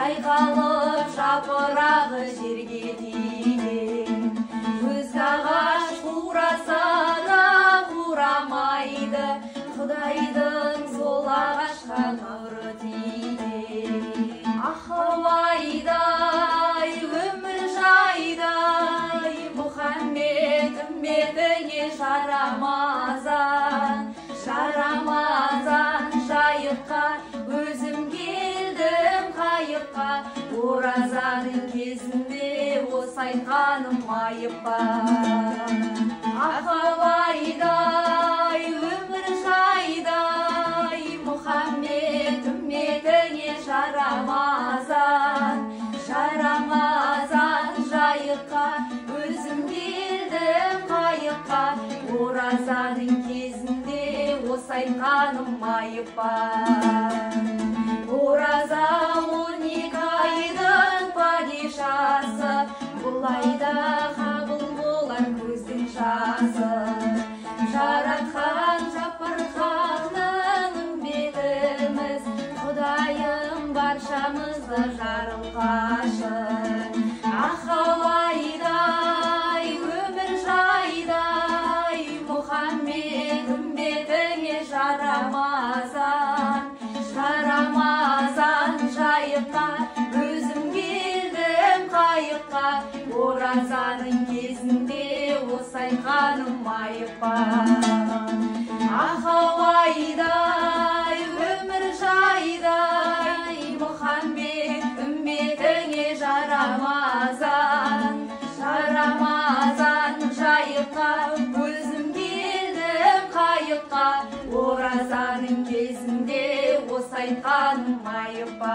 жайқалып жапырағы жерге тиген. Өзге ағаш қураса да қурамайды, Құдайдың сол ағашқа нұры тиген. Ахауайдай, өмір жайдай, Мұхаммед үмметіңе жарамазан, жарамазан жайыққа, өзім келдім қайыққа, оразаның кезінде осы айтқаным айып па. Ахауайдай, өмір жайдай, Мұхаммед үмметіңе жарамазан, жарамазан жайыққа, өзім келдім қайыққа, оразаның кезінде осы айтқаным айып па. Ораза 12 айдың падишасы, бұл айда қабыл болар көздің жасы. Жаратқан жапырқаның үмбетіміз, Құдайым баршамызды жарылқасын. Ахауайдай, өмір жайдай, Мұхаммед үмбетіңе жарамазан, жарамазан жайыққа, өзім келдім қайыққа, оразаның кезінде осы айтқаным айып па. Ахауайдай, өмір жайдай, Мұхаммед үмбетіңе жарамазан, жарамазан жайыққа, өзім келдім қайыққа, оразаның кезінде осы айтқаным айып па.